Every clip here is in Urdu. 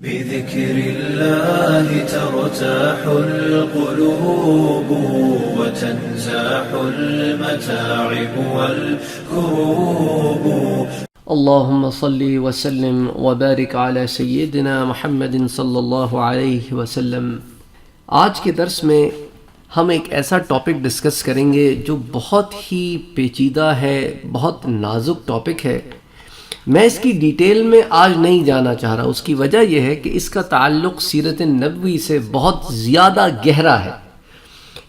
بذكر الله ترتاح القلوب وتنزاح المتاعب والكروب. اللهم صل وسلم وبارك على سيدنا محمد صلی اللہ علیہ وسلم. آج کے درس میں ہم ایک ایسا ٹاپک ڈسکس کریں گے جو بہت ہی پیچیدہ ہے، بہت نازک ٹاپک ہے. میں اس کی ڈیٹیل میں آج نہیں جانا چاہ رہا. اس کی وجہ یہ ہے کہ اس کا تعلق سیرت نبوی سے بہت زیادہ گہرا ہے.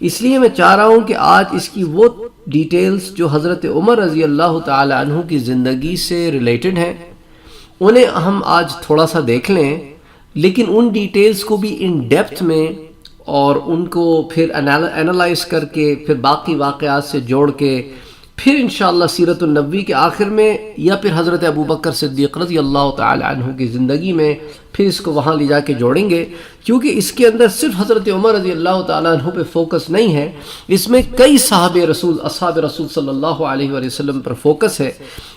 اس لیے میں چاہ رہا ہوں کہ آج اس کی وہ ڈیٹیلز جو حضرت عمر رضی اللہ تعالی عنہ کی زندگی سے ریلیٹڈ ہیں انہیں ہم آج تھوڑا سا دیکھ لیں، لیکن ان ڈیٹیلز کو بھی ان ڈیپتھ میں اور ان کو پھر انالائز کر کے پھر باقی واقعات سے جوڑ کے پھر انشاءاللہ سیرت النبوی کے آخر میں یا پھر حضرت ابوبکر صدیق رضی اللہ تعالی عنہ کی زندگی میں پھر اس کو وہاں لے جا کے جوڑیں گے، کیونکہ اس کے اندر صرف حضرت عمر رضی اللہ تعالی عنہ پہ فوکس نہیں ہے، اس میں کئی اصحاب رسول صلی اللہ علیہ وآلہ وسلم پر فوکس ہے.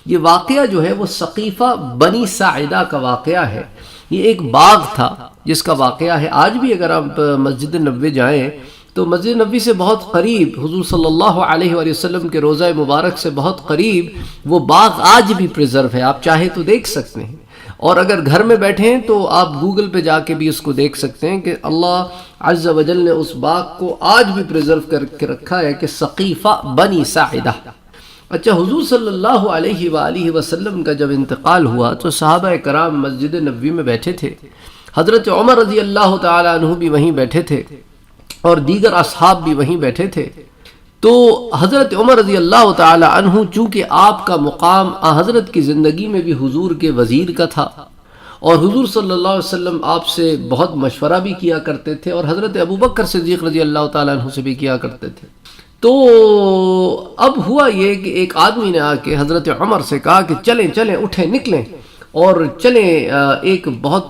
یہ واقعہ جو ہے وہ ثقیفہ بنی ساعدہ کا واقعہ ہے. یہ ایک باغ تھا جس کا واقعہ ہے. آج بھی اگر آپ مسجد نبوی جائیں تو مسجد نبوی سے بہت قریب حضور صلی اللہ علیہ وآلہ وسلم کے روضہ مبارک سے بہت قریب وہ باغ آج بھی پریزرو ہے. آپ چاہے تو دیکھ سکتے ہیں، اور اگر گھر میں بیٹھے ہیں تو آپ گوگل پہ جا کے بھی اس کو دیکھ سکتے ہیں کہ اللہ عز و جل نے اس باغ کو آج بھی پریزرو کر کے رکھا ہے کہ ثقیفہ بنی ساعدہ. اچھا، حضور صلی اللہ علیہ وآلہ وسلم کا جب انتقال ہوا تو صحابہ کرام مسجد نبوی میں بیٹھے تھے. حضرت عمر رضی اللہ تعالی عنہ بھی وہیں بیٹھے تھے اور دیگر اصحاب بھی وہیں بیٹھے تھے. تو حضرت عمر رضی اللہ تعالی عنہ چونکہ آپ کا مقام حضرت کی زندگی میں بھی حضور کے وزیر کا تھا، اور حضور صلی اللہ علیہ وسلم آپ سے بہت مشورہ بھی کیا کرتے تھے اور حضرت ابوبکر صدیق رضی اللہ تعالی عنہ سے بھی کیا کرتے تھے. تو اب ہوا یہ کہ ایک آدمی نے آ کے حضرت عمر سے کہا کہ چلیں چلیں اٹھیں نکلیں اور چلیں، ایک بہت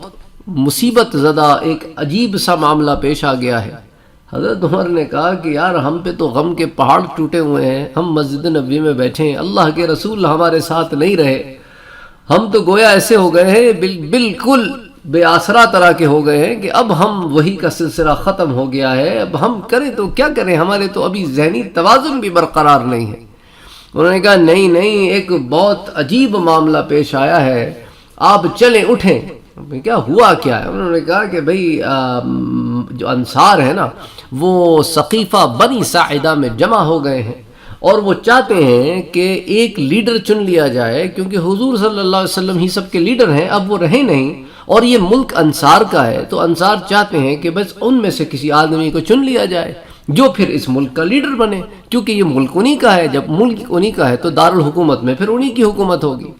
مصیبت زدہ ایک عجیب سا معاملہ پیش آ گیا ہے. حضرت عمر نے کہا کہ یار ہم پہ تو غم کے پہاڑ ٹوٹے ہوئے ہیں، ہم مسجد نبوی میں بیٹھے ہیں، اللہ کے رسول ہمارے ساتھ نہیں رہے، ہم تو گویا ایسے ہو گئے ہیں بالکل بے آسرا طرح کے ہو گئے ہیں کہ اب ہم وہی کا سلسلہ ختم ہو گیا ہے، اب ہم کریں تو کیا کریں، ہمارے تو ابھی ذہنی توازن بھی برقرار نہیں ہے. انہوں نے کہا نہیں، ایک بہت عجیب معاملہ پیش آیا ہے، آپ چلیں اٹھیں. کیا ہوا کیا ہے؟ انہوں نے کہا کہ بھئی جو انصار ہے نا وہ ثقیفہ بنی ساعدہ میں جمع ہو گئے ہیں اور وہ چاہتے ہیں کہ ایک لیڈر چن لیا جائے، کیونکہ حضور صلی اللہ علیہ وسلم ہی سب کے لیڈر ہیں، اب وہ رہے نہیں اور یہ ملک انصار کا ہے. تو انصار چاہتے ہیں کہ بس ان میں سے کسی آدمی کو چن لیا جائے جو پھر اس ملک کا لیڈر بنے، کیونکہ یہ ملک انہی کا ہے. جب ملک انہی کا ہے تو دارالحکومت میں پھر انہی کی حکومت ہوگی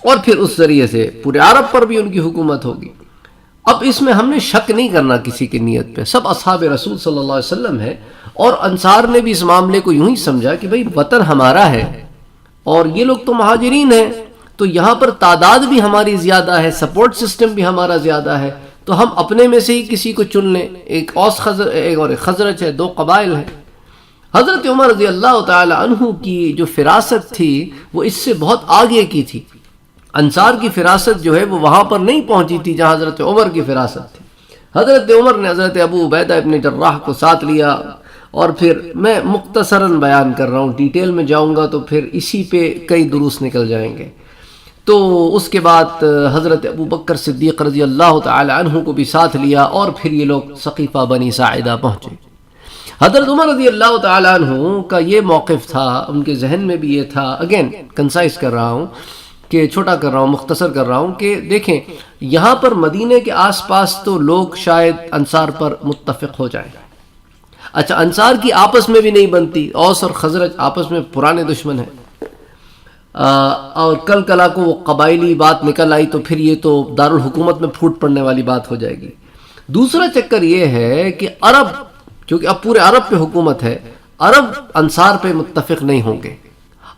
اور پھر اس ذریعے سے پورے عرب پر بھی ان کی حکومت ہوگی. اب اس میں ہم نے شک نہیں کرنا کسی کی نیت پہ، سب اصحاب رسول صلی اللہ علیہ وسلم ہے، اور انصار نے بھی اس معاملے کو یوں ہی سمجھا کہ بھئی وطن ہمارا ہے اور یہ لوگ تو مہاجرین ہیں، تو یہاں پر تعداد بھی ہماری زیادہ ہے، سپورٹ سسٹم بھی ہمارا زیادہ ہے، تو ہم اپنے میں سے ہی کسی کو چن لیں. ایک اوس اور ایک خزرج ہے، دو قبائل ہیں. حضرت عمر رضی اللہ تعالی عنہ کی جو فراست تھی وہ اس سے بہت آگے کی تھی. انصار کی فراست جو ہے وہ وہاں پر نہیں پہنچی تھی جہاں حضرت عمر کی فراست تھی. حضرت عمر نے حضرت ابو عبیدہ ابن جراح کو ساتھ لیا، اور پھر میں مختصراً بیان کر رہا ہوں، ڈیٹیل میں جاؤں گا تو پھر اسی پہ کئی دروس نکل جائیں گے. تو اس کے بعد حضرت ابوبکر صدیق رضی اللہ تعالی عنہ کو بھی ساتھ لیا اور پھر یہ لوگ ثقیفہ بنی ساعدہ پہنچے. حضرت عمر رضی اللہ تعالی عنہ کا یہ موقف تھا، ان کے ذہن میں بھی یہ تھا. اگین کنسائز کر رہا ہوں کہ چھوٹا کر رہا ہوں، مختصر کر رہا ہوں کہ دیکھیں یہاں پر مدینے کے آس پاس تو لوگ شاید انصار پر متفق ہو جائیں. اچھا، انصار کی آپس میں بھی نہیں بنتی، اوس اور خزرج آپس میں پرانے دشمن ہیں، اور کل کلا کو وہ قبائلی بات نکل آئی تو پھر یہ تو دارالحکومت میں پھوٹ پڑنے والی بات ہو جائے گی. دوسرا چکر یہ ہے کہ عرب، کیونکہ اب پورے عرب پہ حکومت ہے، عرب انصار پہ متفق نہیں ہوں گے،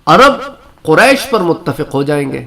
عرب قریش پر متفق ہو جائیں گے.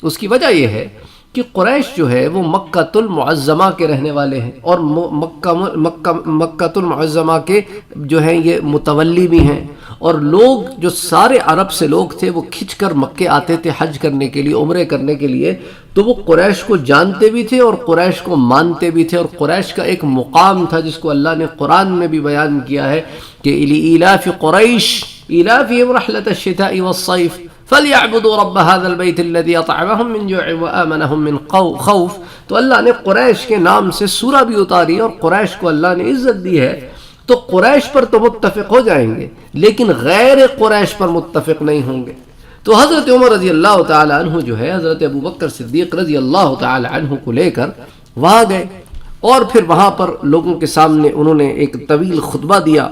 اس کی وجہ یہ ہے کہ قریش جو ہے وہ مکۃ المعظمہ کے رہنے والے ہیں، اور مکۃ المعظمہ کے جو ہیں یہ متولی بھی ہیں، اور لوگ جو سارے عرب سے لوگ تھے وہ کھچ کر مکے آتے تھے حج کرنے کے لیے، عمرے کرنے کے لیے، تو وہ قریش کو جانتے بھی تھے اور قریش کو مانتے بھی تھے، اور قریش کا ایک مقام تھا جس کو اللہ نے قرآن میں بھی بیان کیا ہے کہ لإیلاف قریش ایلافہم رحلۃ الشتاء والصیف فَلْيَعْبُدُوا رَبَّ هَذَا الْبَيْتِ الَّذِي أَطْعَمَهُم مِّن جُوعٍ وَآمَنَهُم مِّن خَوْفٍ۔ تو اللہ نے قریش کے نام سے سورہ بھی اتاری اور قریش کو اللہ نے عزت دی ہے، تو قریش پر تو متفق ہو جائیں گے لیکن غیر قریش پر متفق نہیں ہوں گے۔ تو حضرت عمر رضی اللہ تعالی عنہ جو ہے حضرت ابو بکر صدیق رضی اللہ تعالی عنہ کو لے کر وہاں گئے، اور پھر وہاں پر لوگوں کے سامنے انہوں نے ایک طویل خطبہ دیا،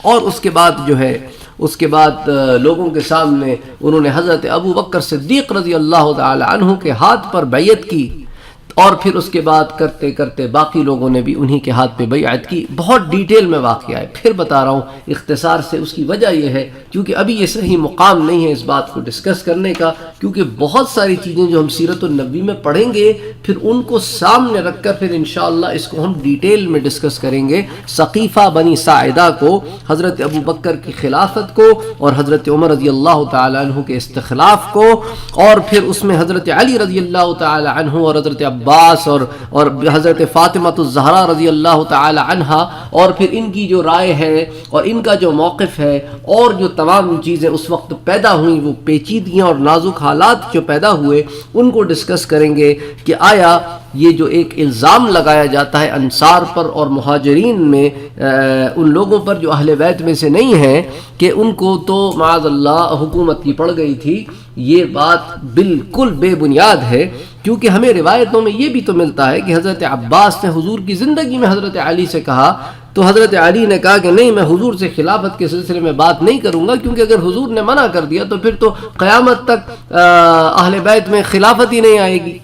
اور اس کے بعد لوگوں کے سامنے انہوں نے حضرت ابو بکر صدیق رضی اللہ تعالی عنہ کے ہاتھ پر بیعت کی، اور پھر اس کے بعد کرتے کرتے باقی لوگوں نے بھی انہی کے ہاتھ پہ بیعت کی۔ بہت ڈیٹیل میں واقعہ ہے، پھر بتا رہا ہوں اختصار سے۔ اس کی وجہ یہ ہے کیونکہ ابھی یہ صحیح مقام نہیں ہے اس بات کو ڈسکس کرنے کا، کیونکہ بہت ساری چیزیں جو ہم سیرت النبی میں پڑھیں گے پھر ان کو سامنے رکھ کر پھر انشاءاللہ اس کو ہم ڈیٹیل میں ڈسکس کریں گے۔ ثقیفہ بنی ساعدہ کو، حضرت ابو بکر کی خلافت کو، اور حضرت عمر رضی اللہ تعالی عنہ کے استخلاف کو، اور پھر اس میں حضرت علی رضی اللہ تعالی عنہ اور حضرت عباس اور حضرت فاطمہ الزہرا رضی اللہ تعالی عنہا، اور پھر ان کی جو رائے ہے اور ان کا جو موقف ہے، اور جو تمام چیزیں اس وقت پیدا ہوئیں، وہ پیچیدگیاں اور نازک حالات جو پیدا ہوئے، ان کو ڈسکس کریں گے کہ آیا یہ جو ایک الزام لگایا جاتا ہے انصار پر اور مہاجرین میں ان لوگوں پر جو اہل بیت میں سے نہیں ہیں کہ ان کو تو معاذ اللہ حکومت کی پڑ گئی تھی، یہ بات بالکل بے بنیاد ہے، کیونکہ ہمیں روایتوں میں یہ بھی تو ملتا ہے کہ حضرت عباس نے حضور کی زندگی میں حضرت علی سے کہا، تو حضرت علی نے کہا کہ نہیں، میں حضور سے خلافت کے سلسلے میں بات نہیں کروں گا، کیونکہ اگر حضور نے منع کر دیا تو پھر تو قیامت تک اہل بیت میں خلافت ہی نہیں آئے گی۔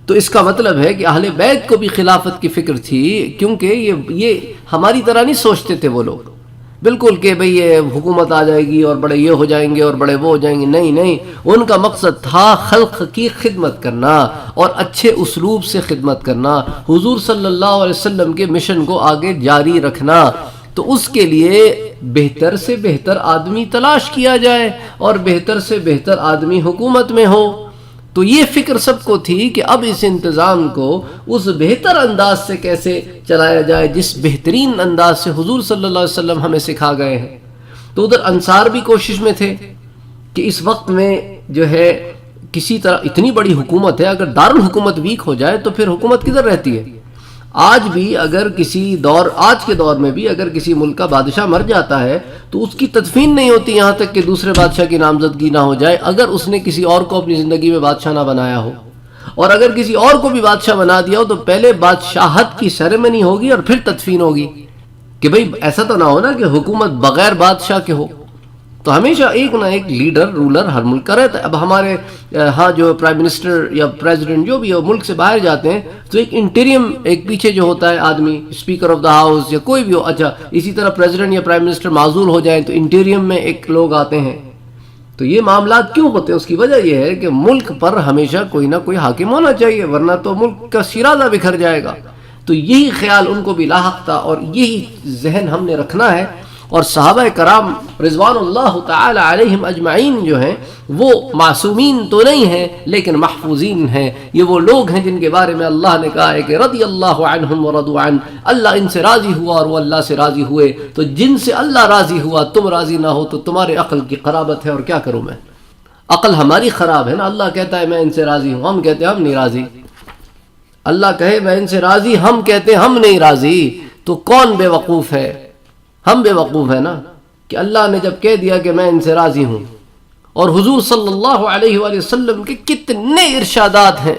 تو اس کا مطلب ہے کہ اہل بیت کو بھی خلافت کی فکر تھی، کیونکہ یہ ہماری طرح نہیں سوچتے تھے وہ لوگ بالکل کہ بھئی یہ حکومت آ جائے گی اور بڑے یہ ہو جائیں گے اور بڑے وہ ہو جائیں گے، نہیں، ان کا مقصد تھا خلق کی خدمت کرنا اور اچھے اسلوب سے خدمت کرنا، حضور صلی اللہ علیہ وسلم کے مشن کو آگے جاری رکھنا۔ تو اس کے لیے بہتر سے بہتر آدمی تلاش کیا جائے اور بہتر سے بہتر آدمی حکومت میں ہو۔ تو یہ فکر سب کو تھی کہ اب اس انتظام کو اس بہتر انداز سے کیسے چلایا جائے جس بہترین انداز سے حضور صلی اللہ علیہ وسلم ہمیں سکھا گئے ہیں۔ تو ادھر انصار بھی کوشش میں تھے کہ اس وقت میں جو ہے کسی طرح اتنی بڑی حکومت ہے، اگر دارالحکومت ویک ہو جائے تو پھر حکومت کدھر رہتی ہے؟ آج بھی اگر آج کے دور میں بھی اگر کسی ملک کا بادشاہ مر جاتا ہے تو اس کی تدفین نہیں ہوتی یہاں تک کہ دوسرے بادشاہ کی نامزدگی نہ ہو جائے، اگر اس نے کسی اور کو اپنی زندگی میں بادشاہ نہ بنایا ہو، اور اگر کسی اور کو بھی بادشاہ بنا دیا ہو تو پہلے بادشاہت کی سیریمنی ہوگی اور پھر تدفین ہوگی، کہ بھئی ایسا تو نہ ہو نا کہ حکومت بغیر بادشاہ کے ہو۔ تو ہمیشہ ایک نہ ایک لیڈر رولر ہر ملک کا رہتا ہے۔ اب ہمارے ہاں جو پرائم منسٹر یا پریزیڈنٹ جو بھی ملک سے باہر جاتے ہیں تو ایک انٹریم ایک پیچھے جو ہوتا ہے آدمی، اسپیکر آف دا ہاؤس یا کوئی بھی ہو، اچھا اسی طرح پریزیڈنٹ یا پرائم منسٹر معزول ہو جائیں تو انٹریم میں ایک لوگ آتے ہیں۔ تو یہ معاملات کیوں ہوتے ہیں؟ اس کی وجہ یہ ہے کہ ملک پر ہمیشہ کوئی نہ کوئی حاکم ہونا چاہیے، ورنہ تو ملک کا شیرازہ بکھر جائے گا۔ تو یہی خیال ان کو بھی لاحق تھا اور یہی ذہن ہم نے رکھنا ہے۔ اور صحابہ کرام رضوان اللہ تعالی علیہم اجمعین جو ہیں وہ معصومین تو نہیں ہیں لیکن محفوظین ہیں۔ یہ وہ لوگ ہیں جن کے بارے میں اللہ نے کہا ہے کہ رضی اللہ عنہم ورضوا عنہ، اللہ ان سے راضی ہوا اور وہ اللہ سے راضی ہوئے۔ تو جن سے اللہ راضی ہوا تم راضی نہ ہو تو تمہارے عقل کی قرابت ہے، اور کیا کروں میں؟ عقل ہماری خراب ہے نا۔ اللہ کہتا ہے میں ان سے راضی ہوں، ہم کہتے ہیں ہم نہیں راضی۔ اللہ کہے میں ان سے راضی، ہم کہتے ہیں ہم نہیں راضی۔ تو کون بے وقوف ہے؟ ہم بے وقوف ہیں نا، کہ اللہ نے جب کہہ دیا کہ میں ان سے راضی ہوں، اور حضور صلی اللہ علیہ وآلہ وسلم کے کتنے ارشادات ہیں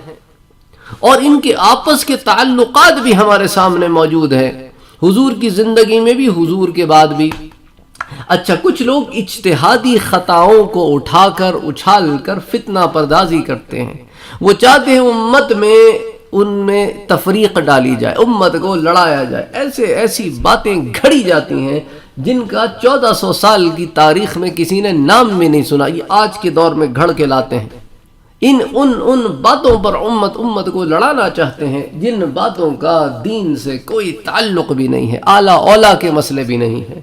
اور ان کے آپس کے تعلقات بھی ہمارے سامنے موجود ہیں، حضور کی زندگی میں بھی حضور کے بعد بھی۔ اچھا کچھ لوگ اجتہادی خطاؤں کو اٹھا کر اچھال کر فتنہ پردازی کرتے ہیں، وہ چاہتے ہیں امت میں ان میں تفریق ڈالی جائے، امت کو لڑایا جائے، ایسی باتیں گھڑی جاتی ہیں جن کا 1400 سال کی تاریخ میں کسی نے نام بھی نہیں سنا، یہ آج کے دور میں گھڑ کے لاتے ہیں۔ ان باتوں پر امت کو لڑانا چاہتے ہیں جن باتوں کا دین سے کوئی تعلق بھی نہیں ہے، اعلیٰ اولا کے مسئلے بھی نہیں ہیں۔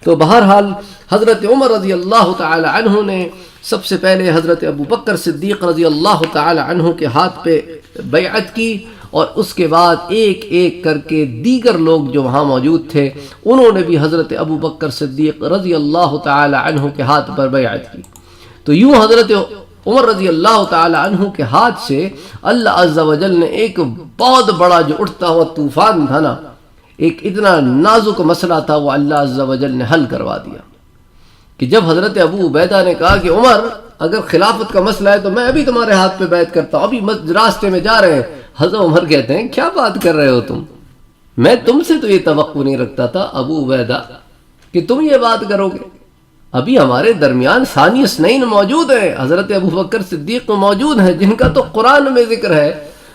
تو بہرحال حضرت عمر رضی اللہ تعالی عنہ نے سب سے پہلے حضرت ابو بکر صدیق رضی اللہ تعالی عنہ کے ہاتھ پہ بیعت کی، اور اس کے بعد ایک ایک کر کے دیگر لوگ جو وہاں موجود تھے انہوں نے بھی حضرت ابو بکر صدیق رضی اللہ تعالی عنہ کے ہاتھ پر بیعت کی۔ تو یوں حضرت عمر رضی اللہ تعالی عنہ کے ہاتھ سے اللہ عز و جل نے ایک بہت بڑا جو اٹھتا ہوا طوفان تھا نا، ایک اتنا نازک مسئلہ تھا، وہ اللہ عز و جل نے حل کروا دیا۔ کہ جب حضرت ابو عبیدہ نے کہا کہ عمر اگر خلافت کا مسئلہ ہے تو میں ابھی تمہارے ہاتھ پہ بیعت کرتا ہوں، ابھی راستے میں جا رہے ہیں، حضرت عمر کہتے ہیں کیا بات کر رہے ہو تم، میں تم سے تو یہ توقع نہیں رکھتا تھا ابو عبیدہ کہ تم یہ بات کرو گے، ابھی ہمارے درمیان ثانی اثنین موجود ہیں، حضرت ابو بکر صدیق موجود ہیں جن کا تو قرآن میں ذکر ہے،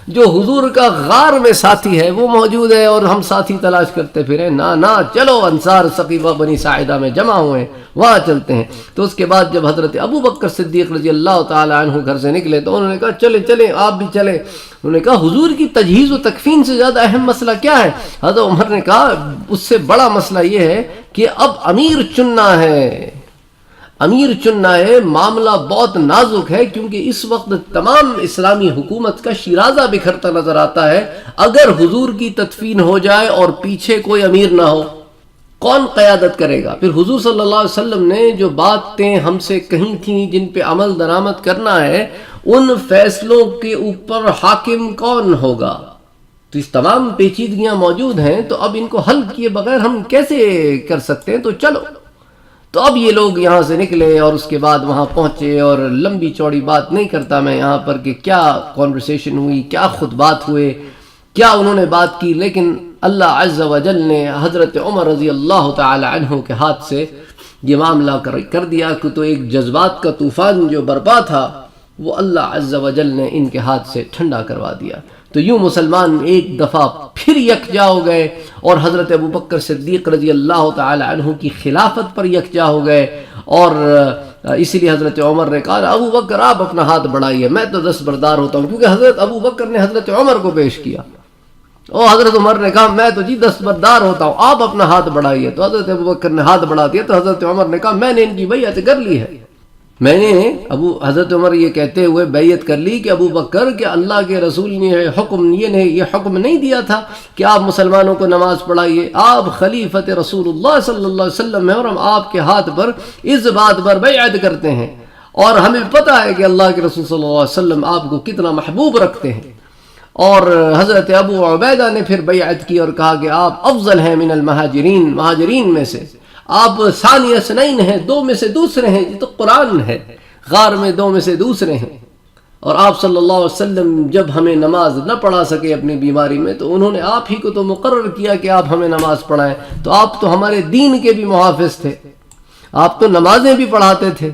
جو حضور کا غار میں ساتھی ہے وہ موجود ہے، اور ہم ساتھی تلاش کرتے پھریں، نہ چلو انصار ثقیفہ بنی ساعدہ میں جمع ہوئے وہاں چلتے ہیں۔ تو اس کے بعد جب حضرت ابو بکر صدیق رضی اللہ تعالی عنہ گھر سے نکلے تو انہوں نے کہا چلیں آپ بھی چلیں۔ انہوں نے کہا حضور کی تجہیز و تکفین سے زیادہ اہم مسئلہ کیا ہے؟ حضرت عمر نے کہا اس سے بڑا مسئلہ یہ ہے کہ اب امیر چننا ہے، معاملہ بہت نازک ہے، کیونکہ اس وقت تمام اسلامی حکومت کا شیرازہ بکھرتا نظر آتا ہے۔ اگر حضور کی تدفین ہو جائے اور پیچھے کوئی امیر نہ ہو، کون قیادت کرے گا؟ پھر حضور صلی اللہ علیہ وسلم نے جو باتیں ہم سے کہی تھیں جن پہ عمل درآمد کرنا ہے، ان فیصلوں کے اوپر حاکم کون ہوگا؟ تو اس تمام پیچیدگیاں موجود ہیں، تو اب ان کو حل کیے بغیر ہم کیسے کر سکتے ہیں؟ تو چلو، تو اب یہ لوگ یہاں سے نکلے اور اس کے بعد وہاں پہنچے، اور لمبی چوڑی بات نہیں کرتا میں یہاں پر کہ کیا کانورسیشن ہوئی، کیا خطبات ہوئے، کیا انہوں نے بات کی، لیکن اللہ عز و جل نے حضرت عمر رضی اللہ تعالی عنہ کے ہاتھ سے یہ معاملہ کر دیا کہ تو ایک جذبات کا طوفان جو برپا تھا وہ اللہ عز و جل نے ان کے ہاتھ سے ٹھنڈا کروا دیا۔ تو یوں مسلمان ایک دفعہ پھر یکجا ہو گئے، اور حضرت ابو بکر صدیق رضی اللہ تعالی عنہ کی خلافت پر یکجا ہو گئے، اور اسی لیے حضرت عمر نے کہا ابو بکر آپ اپنا ہاتھ بڑھائیے، میں تو دستبردار ہوتا ہوں، کیونکہ حضرت ابو بکر نے حضرت عمر کو پیش کیا، اور حضرت عمر نے کہا میں تو جی دستبردار ہوتا ہوں، آپ اپنا ہاتھ بڑھائیے۔ تو حضرت ابو بکر نے ہاتھ بڑھا دیا، تو حضرت عمر نے کہا میں نے ان کی بیعت کر لی ہے، میں نے حضرت عمر یہ کہتے ہوئے بیعت کر لی کہ ابو بکر کہ اللہ کے رسول نے یہ حکم نہیں دیا تھا کہ آپ مسلمانوں کو نماز پڑھائیے، آپ خلیفت رسول اللہ صلی اللہ علیہ وسلم ہیں، اور ہم آپ کے ہاتھ پر اس بات پر بیعت کرتے ہیں، اور ہمیں پتہ ہے کہ اللہ کے رسول صلی اللہ علیہ وسلم آپ کو کتنا محبوب رکھتے ہیں۔ اور حضرت ابو عبیدہ نے پھر بیعت کی اور کہا کہ آپ افضل ہیں من المہاجرین، مہاجرین میں سے آپ ثانی اثنین ہیں، دو میں سے دوسرے ہیں، یہ تو قرآن ہے، غار میں دو میں سے دوسرے ہیں۔ اور آپ صلی اللہ علیہ وسلم جب ہمیں نماز نہ پڑھا سکے اپنی بیماری میں، تو انہوں نے آپ ہی کو تو مقرر کیا کہ آپ ہمیں نماز پڑھائیں، تو آپ تو ہمارے دین کے بھی محافظ تھے، آپ تو نمازیں بھی پڑھاتے تھے۔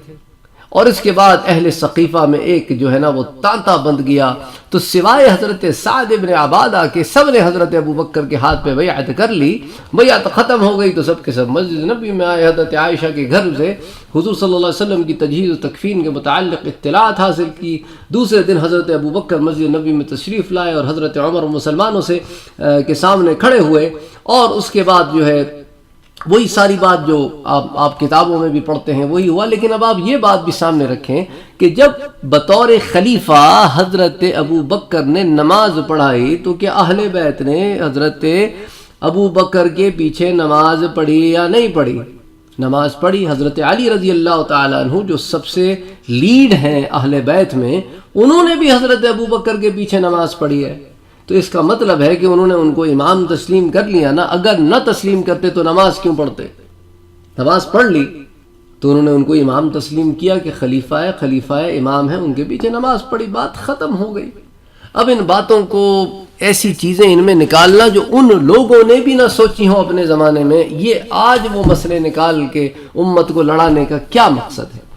اور اس کے بعد اہل ثقیفہ میں ایک جو ہے نا وہ تانتا بند گیا، تو سوائے حضرت سعد ابن عبادہ کے سب نے حضرت ابو بکر کے ہاتھ پہ بیعت کر لی، بیعت ختم ہو گئی، تو سب کے سب مسجد نبی میں آئے، حضرت عائشہ کے گھر سے حضور صلی اللہ علیہ وسلم کی تجہیز و تکفین کے متعلق اطلاعات حاصل کی۔ دوسرے دن حضرت ابو بکر مسجد نبی میں تشریف لائے، اور حضرت عمر مسلمانوں سے کے سامنے کھڑے ہوئے، اور اس کے بعد جو ہے وہی ساری بات جو آپ کتابوں میں بھی پڑھتے ہیں وہی ہوا، لیکن اب آپ یہ بات بھی سامنے رکھیں کہ جب بطور خلیفہ حضرت ابو بکر نے نماز پڑھائی، تو کیا اہل بیت نے حضرت ابو بکر کے پیچھے نماز پڑھی یا نہیں پڑھی؟ نماز پڑھی۔ حضرت علی رضی اللہ تعالیٰ عنہ جو سب سے لیڈ ہیں اہل بیت میں، انہوں نے بھی حضرت ابو بکر کے پیچھے نماز پڑھی ہے۔ تو اس کا مطلب ہے کہ انہوں نے ان کو امام تسلیم کر لیا نا، اگر نہ تسلیم کرتے تو نماز کیوں پڑھتے؟ نماز پڑھ لی تو انہوں نے ان کو امام تسلیم کیا کہ خلیفہ امام ہے، ان کے پیچھے نماز پڑھی، بات ختم ہو گئی۔ اب ان باتوں کو، ایسی چیزیں ان میں نکالنا جو ان لوگوں نے بھی نہ سوچی ہوں اپنے زمانے میں، یہ آج وہ مسئلے نکال کے امت کو لڑانے کا کیا مقصد ہے؟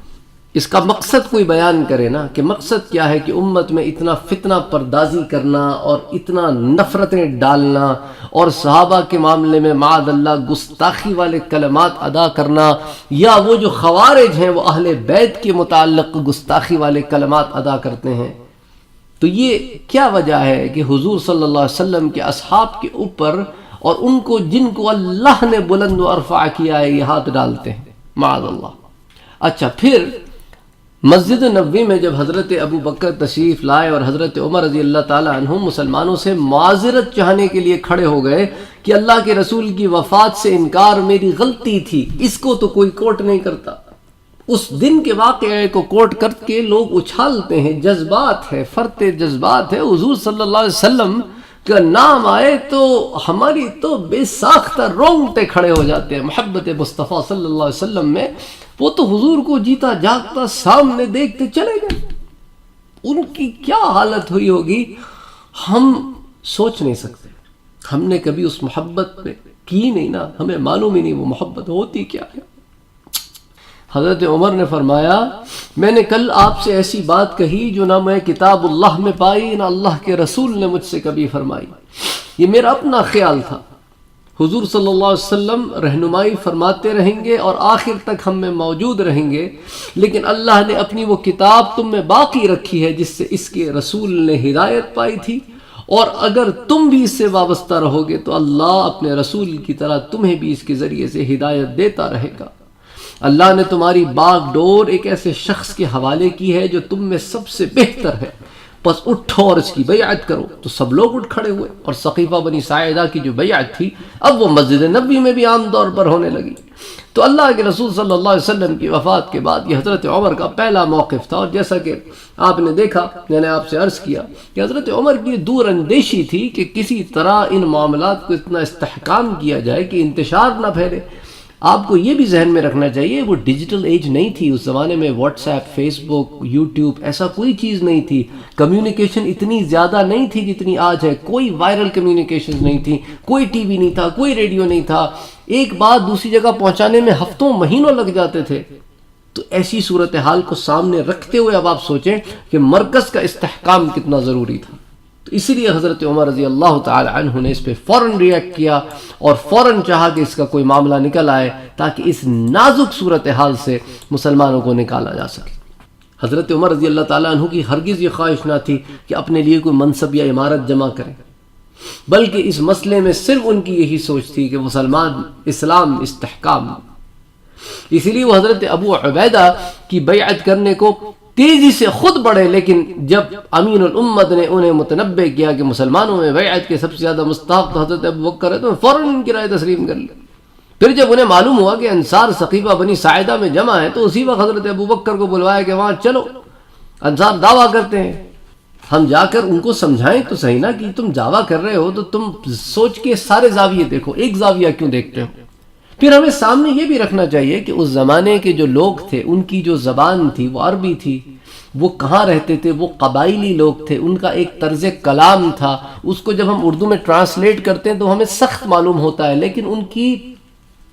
اس کا مقصد کوئی بیان کرے نا، کہ مقصد کیا ہے کہ امت میں اتنا فتنہ پردازی کرنا اور اتنا نفرتیں ڈالنا اور صحابہ کے معاملے میں معاذ اللہ گستاخی والے کلمات ادا کرنا، یا وہ جو خوارج ہیں وہ اہل بیت کے متعلق گستاخی والے کلمات ادا کرتے ہیں. تو یہ کیا وجہ ہے کہ حضور صلی اللہ علیہ وسلم کے اصحاب کے اوپر اور ان کو جن کو اللہ نے بلند و ارفع کیا ہے یہ ہاتھ ڈالتے ہیں معاذ اللہ. اچھا، پھر مسجد نبوی میں جب حضرت ابو بکر تشریف لائے اور حضرت عمر رضی اللہ تعالی عنہ مسلمانوں سے معذرت چاہنے کے لیے کھڑے ہو گئے کہ اللہ کے رسول کی وفات سے انکار میری غلطی تھی، اس کو تو کوئی کوٹ نہیں کرتا. اس دن کے واقعے کو کوٹ کر کے لوگ اچھالتے ہیں، جذبات ہے، فرط جذبات ہے. حضور صلی اللہ علیہ وسلم کا نام آئے تو ہماری تو بے ساختہ رونگٹے کھڑے ہو جاتے ہیں محبت مصطفیٰ صلی اللہ علیہ وسلم میں. وہ تو حضور کو جیتا جاگتا سامنے دیکھتے چلے گئے، ان کی کیا حالت ہوئی ہوگی ہم سوچ نہیں سکتے. ہم نے کبھی اس محبت میں کی نہیں نا، ہمیں معلوم ہی نہیں وہ محبت ہوتی کیا ہے. حضرت عمر نے فرمایا میں نے کل آپ سے ایسی بات کہی جو نہ میں کتاب اللہ میں پائی نہ اللہ کے رسول نے مجھ سے کبھی فرمائی. یہ میرا اپنا خیال تھا. حضور صلی اللہ علیہ وسلم رہنمائی فرماتے رہیں گے اور آخر تک ہم میں موجود رہیں گے، لیکن اللہ نے اپنی وہ کتاب تم میں باقی رکھی ہے جس سے اس کے رسول نے ہدایت پائی تھی، اور اگر تم بھی اس سے وابستہ رہو گے تو اللہ اپنے رسول کی طرح تمہیں بھی اس کے ذریعے سے ہدایت دیتا رہے گا. اللہ نے تمہاری باغ ڈور ایک ایسے شخص کے حوالے کی ہے جو تم میں سب سے بہتر ہے، بس اٹھو اور اس کی بیعت کرو. تو سب لوگ اٹھ کھڑے ہوئے اور ثقیفہ بنی ساعدہ کی جو بیعت تھی اب وہ مسجد نبوی میں بھی عام طور پر ہونے لگی. تو اللہ کے رسول صلی اللہ علیہ وسلم کی وفات کے بعد یہ حضرت عمر کا پہلا موقف تھا. اور جیسا کہ آپ نے دیکھا، میں نے آپ سے عرض کیا کہ حضرت عمر کی دور اندیشی تھی کہ کسی طرح ان معاملات کو اتنا استحکام کیا جائے کہ انتشار نہ پھیلے. آپ کو یہ بھی ذہن میں رکھنا چاہیے وہ ڈیجیٹل ایج نہیں تھی اس زمانے میں. واٹس ایپ، فیس بک، یوٹیوب ایسا کوئی چیز نہیں تھی. کمیونیکیشن اتنی زیادہ نہیں تھی جتنی آج ہے. کوئی وائرل کمیونیکیشن نہیں تھی، کوئی ٹی وی نہیں تھا، کوئی ریڈیو نہیں تھا. ایک بات دوسری جگہ پہنچانے میں ہفتوں مہینوں لگ جاتے تھے. تو ایسی صورتحال کو سامنے رکھتے ہوئے اب آپ سوچیں کہ مرکز کا استحکام کتنا ضروری تھا. تو اسی لیے حضرت عمر رضی اللہ تعالی عنہ نے اس پہ فوراً ریئیکٹ کیا اور فوراً چاہا کہ اس کا کوئی معاملہ نکل آئے تاکہ اس نازک صورتحال سے مسلمانوں کو نکالا جا سکے. حضرت عمر رضی اللہ تعالی عنہ کی ہرگز یہ خواہش نہ تھی کہ اپنے لیے کوئی منصب یا عمارت جمع کریں، بلکہ اس مسئلے میں صرف ان کی یہی سوچ تھی کہ مسلمان، اسلام، استحکام. اسی لیے وہ حضرت ابو عبیدہ کی بیعت کرنے کو تیزی سے خود بڑھے، لیکن جب امین الامت نے انہیں متنبہ کیا کہ مسلمانوں میں بیعت کے سب سے زیادہ مستحق تو حضرت ابو بکر ہے، تو فوراً ان کی رائے تسلیم کر لی. پھر جب انہیں معلوم ہوا کہ انصار ثقیفہ بنی ساعدہ میں جمع ہے تو اسی وقت حضرت ابو بکر کو بلوایا کہ وہاں چلو، انصار دعویٰ کرتے ہیں، ہم جا کر ان کو سمجھائیں تو صحیح نا کہ تم دعویٰ کر رہے ہو تو تم سوچ کے سارے زاویے دیکھو، ایک زاویہ کیوں دیکھتے ہو. پھر ہمیں سامنے یہ بھی رکھنا چاہیے کہ اس زمانے کے جو لوگ تھے ان کی جو زبان تھی وہ عربی تھی. وہ کہاں رہتے تھے؟ وہ قبائلی لوگ تھے، ان کا ایک طرز کلام تھا. اس کو جب ہم اردو میں ٹرانسلیٹ کرتے ہیں تو ہمیں سخت معلوم ہوتا ہے، لیکن ان کی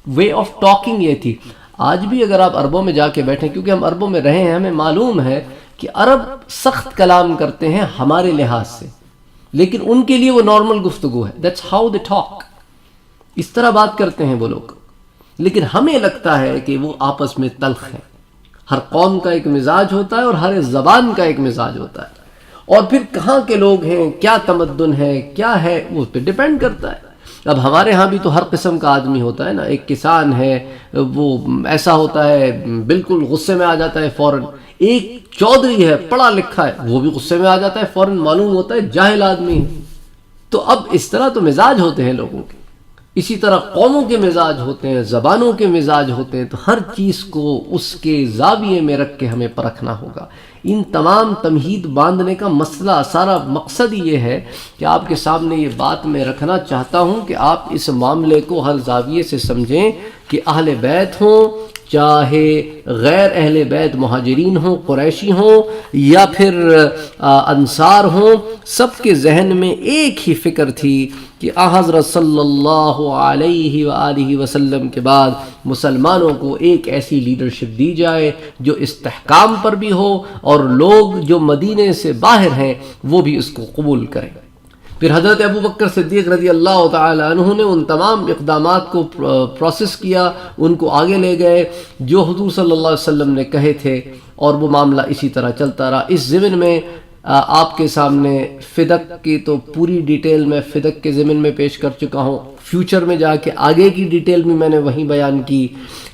وے آف ٹاکنگ یہ تھی. آج بھی اگر آپ عربوں میں جا کے بیٹھیں، کیونکہ ہم عربوں میں رہے ہیں، ہمیں معلوم ہے کہ عرب سخت کلام کرتے ہیں ہمارے لحاظ سے، لیکن ان کے لیے وہ نارمل گفتگو ہے. دیٹس ہاؤ دے ٹاک، اس طرح بات کرتے ہیں وہ لوگ. لیکن ہمیں لگتا ہے کہ وہ آپس میں تلخ ہیں. ہر قوم کا ایک مزاج ہوتا ہے اور ہر زبان کا ایک مزاج ہوتا ہے، اور پھر کہاں کے لوگ ہیں، کیا تمدن ہے، کیا ہے، وہ پہ ڈیپینڈ کرتا ہے. اب ہمارے ہاں بھی تو ہر قسم کا آدمی ہوتا ہے نا. ایک کسان ہے وہ ایسا ہوتا ہے بالکل غصے میں آ جاتا ہے فوراً. ایک چودھری ہے پڑھا لکھا ہے وہ بھی غصے میں آ جاتا ہے فوراً، معلوم ہوتا ہے جاہل آدمی ہے. تو اب اس طرح تو مزاج ہوتے ہیں لوگوں کے. اسی طرح قوموں کے مزاج ہوتے ہیں، زبانوں کے مزاج ہوتے ہیں. تو ہر چیز کو اس کے زاویے میں رکھ کے ہمیں پرکھنا ہوگا. ان تمام تمہید باندھنے کا مسئلہ، سارا مقصد یہ ہے کہ آپ کے سامنے یہ بات میں رکھنا چاہتا ہوں کہ آپ اس معاملے کو ہر زاویے سے سمجھیں کہ اہل بیت ہوں، چاہے غیر اہل بیت مہاجرین ہوں، قریشی ہوں یا پھر انصار ہوں، سب کے ذہن میں ایک ہی فکر تھی کہ حضرت صلی اللہ علیہ وآلہ وسلم کے بعد مسلمانوں کو ایک ایسی لیڈرشپ دی جائے جو استحکام پر بھی ہو اور لوگ جو مدینے سے باہر ہیں وہ بھی اس کو قبول کریں۔ پھر حضرت ابو بکر صدیق رضی اللہ تعالی عنہ نے ان تمام اقدامات کو پروسیس کیا، ان کو آگے لے گئے جو حضور صلی اللہ علیہ وسلم نے کہے تھے، اور وہ معاملہ اسی طرح چلتا رہا۔ اس ضمن میں آپ کے سامنے فدق کی تو پوری ڈیٹیل میں فدق کے ضمن میں پیش کر چکا ہوں، فیوچر میں جا کے آگے کی ڈیٹیل بھی میں نے وہیں بیان کی۔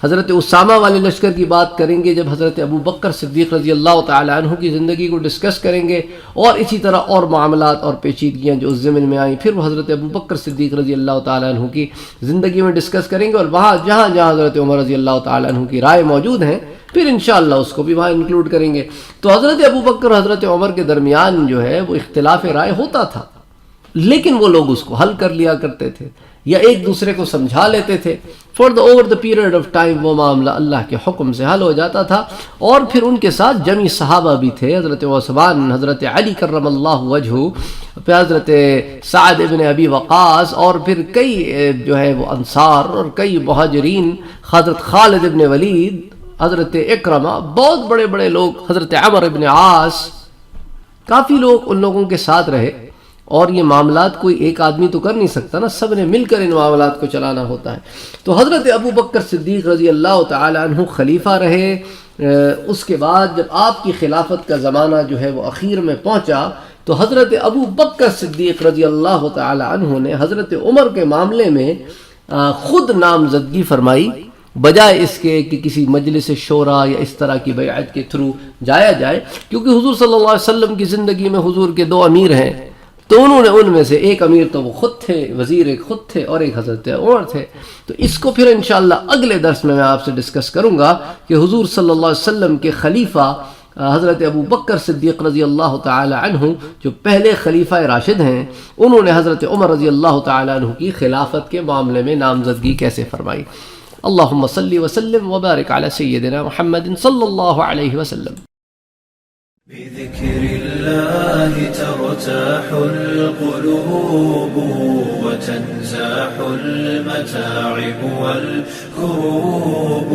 حضرت اسامہ والے لشکر کی بات کریں گے جب حضرت ابو بکر صدیق رضی اللہ تعالی عنہ کی زندگی کو ڈسکس کریں گے، اور اسی طرح اور معاملات اور پیچیدگیاں جو اس ضمن میں آئیں پھر وہ حضرت ابو بکر صدیق رضی اللہ تعالی عنہ کی زندگی میں ڈسکس کریں گے، اور وہاں جہاں جہاں حضرت عمر رضی اللہ تعالی عنہ کی رائے موجود ہیں پھر انشاءاللہ اس کو بھی وہاں انکلوڈ کریں گے۔ تو حضرت ابو بکر اور حضرت عمر کے درمیان جو ہے وہ اختلاف رائے ہوتا تھا، لیکن وہ لوگ اس کو حل کر لیا کرتے تھے یا ایک دوسرے کو سمجھا لیتے تھے۔ Over the period of time وہ معاملہ اللہ کے حکم سے حل ہو جاتا تھا، اور پھر ان کے ساتھ جمی صحابہ بھی تھے، حضرت عثمان، حضرت علی کرم اللہ وجہہ، پھر حضرت سعد ابن ابی وقاص، اور پھر کئی جو ہے وہ انصار اور کئی مہاجرین، حضرت خالد ابن ولید، حضرت اکرمہ، بہت بڑے بڑے لوگ، حضرت عمر ابن عاص، کافی لوگ ان لوگوں کے ساتھ رہے۔ اور یہ معاملات کوئی ایک آدمی تو کر نہیں سکتا نا، سب نے مل کر ان معاملات کو چلانا ہوتا ہے۔ تو حضرت ابو بکر صدیق رضی اللہ تعالی عنہ خلیفہ رہے۔ اس کے بعد جب آپ کی خلافت کا زمانہ جو ہے وہ اخیر میں پہنچا تو حضرت ابو بکر صدیق رضی اللہ تعالی عنہ نے حضرت عمر کے معاملے میں خود نامزدگی فرمائی، بجائے اس کے کہ کسی مجلس شورا یا اس طرح کی بیعت کے تھرو جایا جائے، کیونکہ حضور صلی اللہ علیہ وسلم کی زندگی میں حضور کے دو امیر ہیں، تو انہوں نے ان میں سے ایک امیر تو وہ خود تھے، وزیر ایک خود تھے، اور ایک حضرت عمر تھے۔ تو اس کو پھر انشاءاللہ اگلے درس میں آپ سے ڈسکس کروں گا کہ حضور صلی اللہ علیہ وسلم کے خلیفہ حضرت ابو بکر صدیق رضی اللہ تعالی عنہ جو پہلے خلیفہ راشد ہیں، انہوں نے حضرت عمر رضی اللہ تعالی عنہ کی خلافت کے معاملے میں نامزدگی کیسے فرمائی۔ اللہم صلی وسلم وبارک علی سیدنا محمد صلی اللہ علیہ وسلم۔ بذكر الله ترتاح القلوب وتنزاح المتاعب والكروب